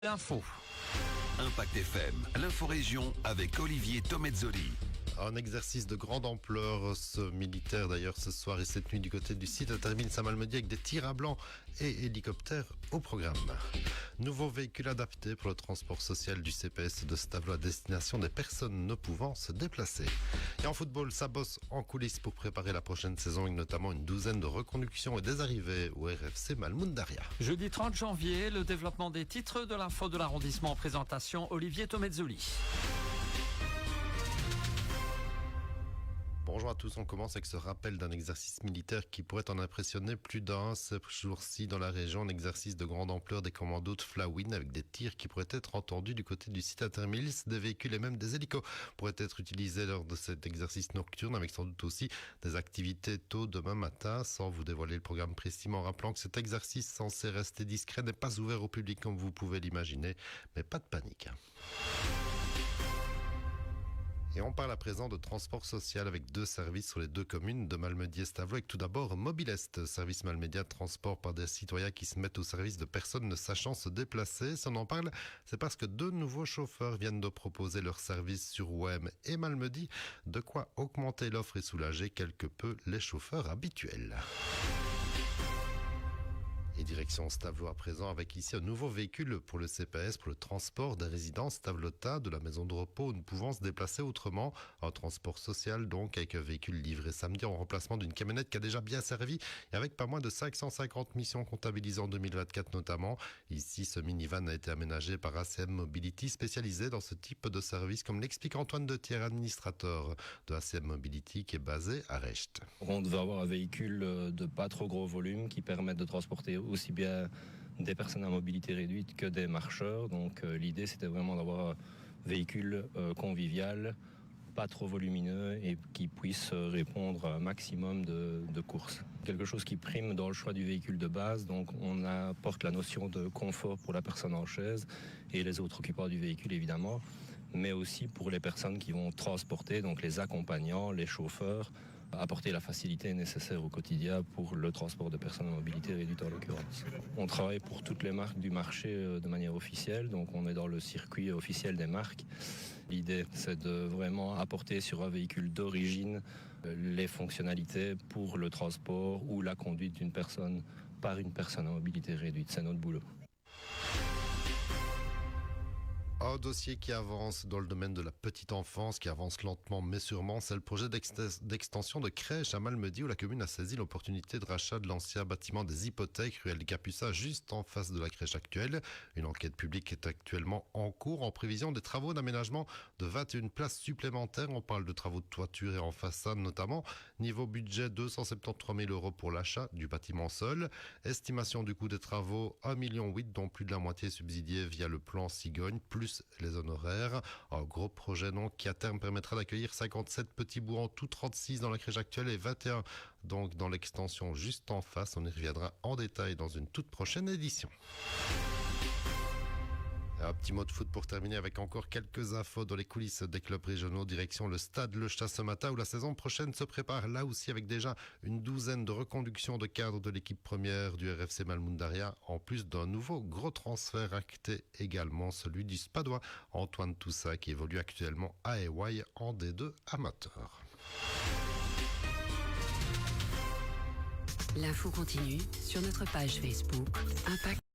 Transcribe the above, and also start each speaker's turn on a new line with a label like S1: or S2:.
S1: L'info.
S2: Impact FM, l'info-région avec Olivier Tomezzoli.
S3: Un exercice de grande ampleur, ce militaire d'ailleurs ce soir et cette nuit du côté du site termine sa Malmedy avec des tirs à blanc et hélicoptères au programme. Nouveau véhicule adapté pour le transport social du CPS de Stavelot à destination des personnes ne pouvant se déplacer. Et en football, ça bosse en coulisses pour préparer la prochaine saison avec notamment une douzaine de reconductions et des arrivées au RFC Malmundaria.
S1: Jeudi 30 janvier, le développement des titres de l'info de l'arrondissement en présentation Olivier Tomezzoli.
S3: Bonjour à tous, on commence avec ce rappel d'un exercice militaire qui pourrait en impressionner plus d'un ce jour-ci dans la région. Un exercice de grande ampleur des commandos de Flawin avec des tirs qui pourraient être entendus du côté du site Intermilis. Des véhicules et même des hélicos pourraient être utilisés lors de cet exercice nocturne avec sans doute aussi des activités tôt demain matin. Sans vous dévoiler le programme précisément, en rappelant que cet exercice censé rester discret n'est pas ouvert au public comme vous pouvez l'imaginer. Mais pas de panique. Et on parle à présent de transport social avec deux services sur les deux communes de Malmedy et Stavelot. Avec tout d'abord Mobilest, service malmédia de transport par des citoyens qui se mettent au service de personnes ne sachant se déplacer. Si on en parle, c'est parce que deux nouveaux chauffeurs viennent de proposer leur service sur Ouem et Malmedy. De quoi augmenter l'offre et soulager quelque peu les chauffeurs habituels. Et direction Stavelot à présent avec ici un nouveau véhicule pour le CPS, pour le transport des résidents stavelotas de la maison de repos ne pouvant se déplacer autrement. Un transport social donc avec un véhicule livré samedi en remplacement d'une camionnette qui a déjà bien servi et avec pas moins de 550 missions comptabilisées en 2024 notamment. Ici, ce minivan a été aménagé par ACM Mobility spécialisé dans ce type de service comme l'explique Antoine Dethier, administrateur de ACM Mobility qui est basé à Recht.
S4: On devait avoir un véhicule de pas trop gros volume qui permette de transporter aussi bien des personnes à mobilité réduite que des marcheurs. Donc l'idée c'était vraiment d'avoir un véhicule convivial, pas trop volumineux et qui puisse répondre à un maximum de courses. Quelque chose qui prime dans le choix du véhicule de base, donc on apporte la notion de confort pour la personne en chaise et les autres occupants du véhicule évidemment, mais aussi pour les personnes qui vont transporter, donc les accompagnants, les chauffeurs, apporter la facilité nécessaire au quotidien pour le transport de personnes à mobilité réduite en l'occurrence. On travaille pour toutes les marques du marché de manière officielle, donc on est dans le circuit officiel des marques. L'idée, c'est de vraiment apporter sur un véhicule d'origine les fonctionnalités pour le transport ou la conduite d'une personne par une personne à mobilité réduite. C'est notre boulot.
S3: Un dossier qui avance dans le domaine de la petite enfance, qui avance lentement mais sûrement, c'est le projet d'extension de crèche à Malmedy où la commune a saisi l'opportunité de rachat de l'ancien bâtiment des hypothèques ruelle des Capucins juste en face de la crèche actuelle. Une enquête publique est actuellement en cours en prévision des travaux d'aménagement de 21 places supplémentaires. On parle de travaux de toiture et en façade notamment. Niveau budget, 273 000 € pour l'achat du bâtiment seul. Estimation du coût des travaux, 1,8 million, dont plus de la moitié subsidiée via le plan Cigogne, plus les honoraires. Un gros projet donc qui à terme permettra d'accueillir 57 petits bouts en tout, 36 dans la crèche actuelle et 21 donc dans l'extension juste en face. On y reviendra en détail dans une toute prochaine édition. Un petit mot de foot pour terminer avec encore quelques infos dans les coulisses des clubs régionaux. Direction le stade Le Chat ce matin où la saison prochaine se prépare là aussi avec déjà une douzaine de reconductions de cadres de l'équipe première du RFC Malmundaria en plus d'un nouveau gros transfert acté également, celui du Spadois Antoine Toussaint qui évolue actuellement à EY en D2 amateur.
S5: L'info continue sur notre page Facebook Impact.